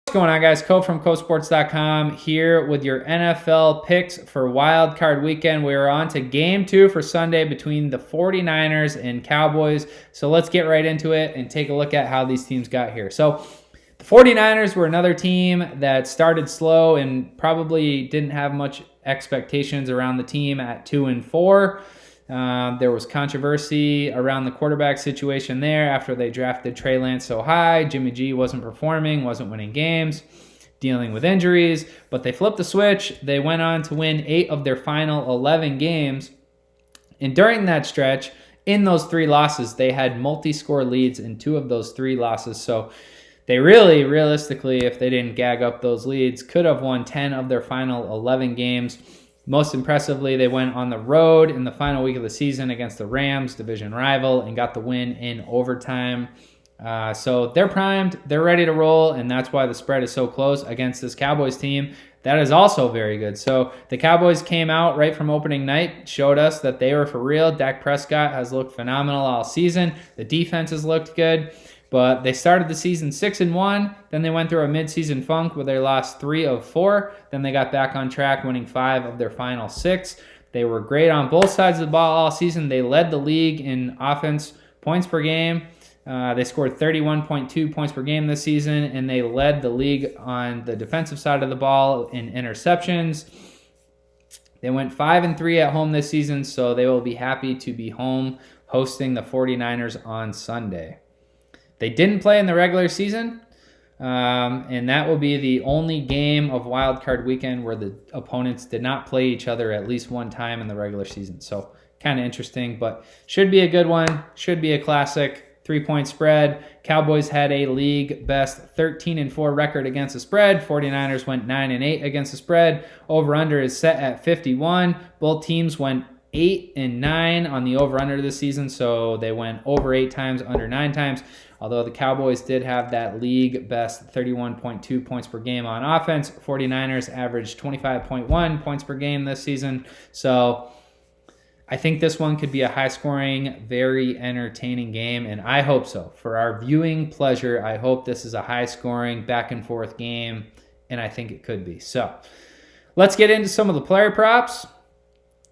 What's going on, guys? Co from CoSports.com here with your NFL picks for Wild Card Weekend. We are on to Game 2 for Sunday between the 49ers and Cowboys. So let's get right into it and take a look at how these teams got here. So the 49ers were another team that started slow and probably didn't have much expectations around the team at 2-4. There was controversy around the quarterback situation there after they drafted Trey Lance so high. Jimmy G wasn't performing, wasn't winning games, dealing with injuries, but they flipped the switch. They went on to win 8 of their final 11 games. And during that stretch, in those 3 losses, they had multi-score leads in 2 of those 3 losses. So they really, realistically, if they didn't gag up those leads, could have won 10 of their final 11 games. Most impressively, they went on the road in the final week of the season against the Rams, division rival, and got the win in overtime. So they're primed, they're ready to roll, and that's why the spread is so close against this Cowboys team. That is also very good. So the Cowboys came out right from opening night, showed us that they were for real. Dak Prescott has looked phenomenal all season. The defense has looked good. But they started the season 6-1. Then they went through a midseason funk where they lost 3 of 4. Then they got back on track, winning 5 of their final 6. They were great on both sides of the ball all season. They led the league in offense points per game. They scored 31.2 points per game this season, and they led the league on the defensive side of the ball in interceptions. They went 5-3 at home this season, so they will be happy to be home hosting the 49ers on Sunday. They didn't play in the regular season, and that will be the only game of Wild Card Weekend where the opponents did not play each other at least one time in the regular season. So kind of interesting, but should be a good one. Should be a classic 3-point spread. Cowboys had a league best 13-4 record against the spread. 49ers went 9-8 against the spread. Over-under is set at 51. Both teams went 8-9 on the over-under this season, so they went over 8 times, under 9 times. Although the Cowboys did have that league best 31.2 points per game on offense, 49ers averaged 25.1 points per game this season. So I think this one could be a high-scoring, very entertaining game, and I hope so. For our viewing pleasure, I hope this is a high-scoring, back-and-forth game, and I think it could be. So let's get into some of the player props,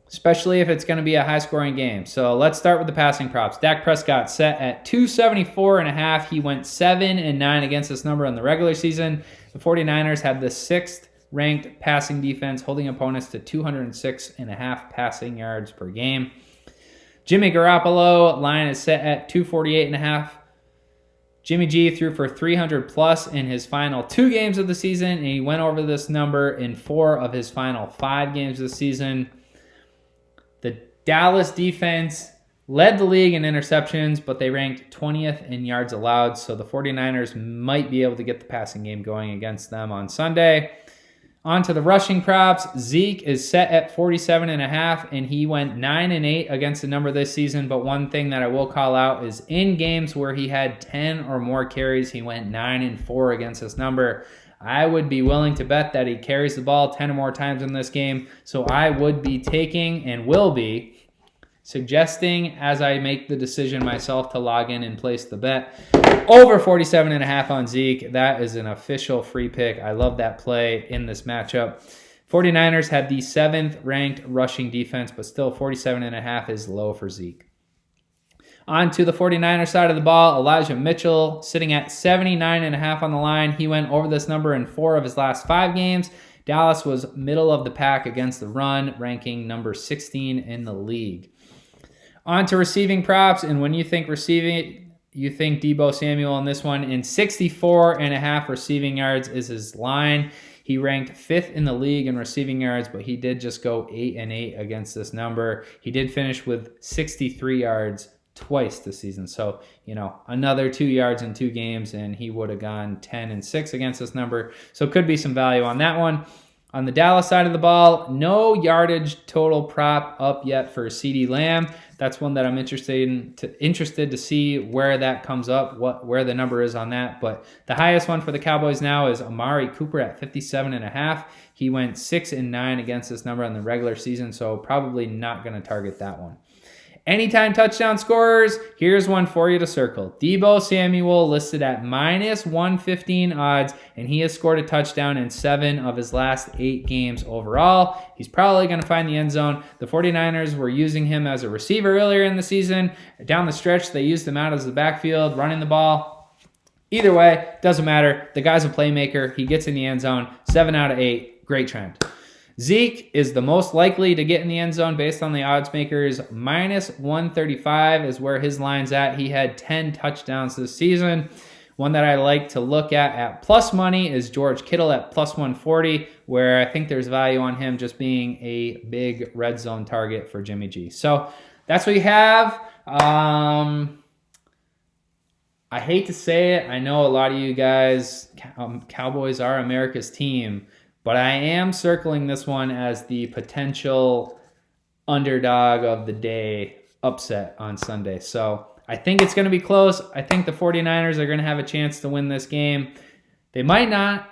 especially if it's going to be a high-scoring game. So let's start with the passing props. Dak Prescott set at 274.5. He went 7-9 against this number in the regular season. The 49ers had the 6th-ranked passing defense, holding opponents to 206.5 passing yards per game. Jimmy Garoppolo line is set at 248.5. Jimmy G threw for 300-plus in his final 2 games of the season, and he went over this number in 4 of his final 5 games of the season. The Dallas defense led the league in interceptions, but they ranked 20th in yards allowed, so the 49ers might be able to get the passing game going against them on Sunday. On to the rushing props. Zeke is set at 47.5, and he went 9-8 against the number this season, but one thing that I will call out is in games where he had 10 or more carries, he went 9-4 against this number. I would be willing to bet that he carries the ball 10 or more times in this game. So I would be taking and will be suggesting as I make the decision myself to log in and place the bet over 47.5 on Zeke. That is an official free pick. I love that play in this matchup. 49ers had the 7th ranked rushing defense, but still 47.5 is low for Zeke. On to the 49ers side of the ball, Elijah Mitchell sitting at 79.5 on the line. He went over this number in 4 of his last 5 games. Dallas was middle of the pack against the run, ranking number 16 in the league. On to receiving props, and when you think receiving, you think Deebo Samuel in this one. In 64.5 receiving yards is his line. He ranked 5th in the league in receiving yards, but he did just go 8-8 against this number. He did finish with 63 yards twice this season. So, another 2 yards in 2 games, and he would have gone 10-6 against this number. So could be some value on that one. On the Dallas side of the ball, no yardage total prop up yet for CeeDee Lamb. That's one that I'm interested to see where that comes up, where the number is on that. But the highest one for the Cowboys now is Amari Cooper at 57.5. He went 6-9 against this number in the regular season, so probably not going to target that one. Anytime touchdown scorers, here's one for you to circle. Deebo Samuel listed at -115 odds, and he has scored a touchdown in 7 of his last 8 games overall. He's probably going to find the end zone. The 49ers were using him as a receiver earlier in the season. Down the stretch, they used him out as the backfield, running the ball. Either way, doesn't matter. The guy's a playmaker. He gets in the end zone. 7 out of 8. Great trend. Zeke is the most likely to get in the end zone based on the odds makers. -135 is where his line's at. He had 10 touchdowns this season. One that I like to look at plus money is George Kittle at +140, where I think there's value on him just being a big red zone target for Jimmy G. So that's what you have. I hate to say it. I know a lot of you guys, Cowboys are America's team. But I am circling this one as the potential underdog of the day upset on Sunday. So I think it's going to be close. I think the 49ers are going to have a chance to win this game. They might not,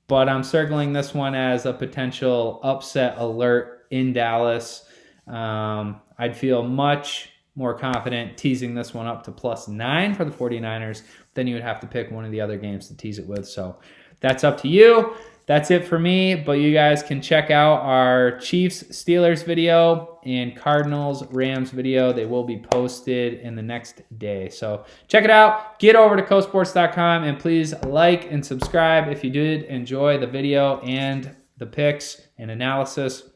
but I'm circling this one as a potential upset alert in Dallas. I'd feel much more confident teasing this one up to +9 for the 49ers. Then you would have to pick one of the other games to tease it with. So that's up to you. That's it for me, but you guys can check out our Chiefs-Steelers video and Cardinals-Rams video. They will be posted in the next day. So check it out. Get over to CoSports.com, and please like and subscribe if you did enjoy the video and the picks and analysis.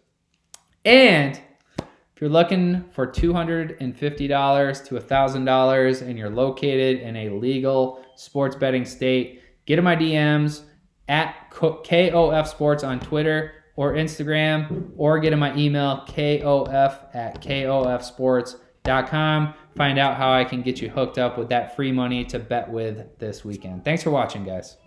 And if you're looking for $250 to $1,000 and you're located in a legal sports betting state, get in my DMs at KOF Sports on Twitter or Instagram, or get in my email, kof@kofsports.com. Find out how I can get you hooked up with that free money to bet with this weekend. Thanks for watching, guys.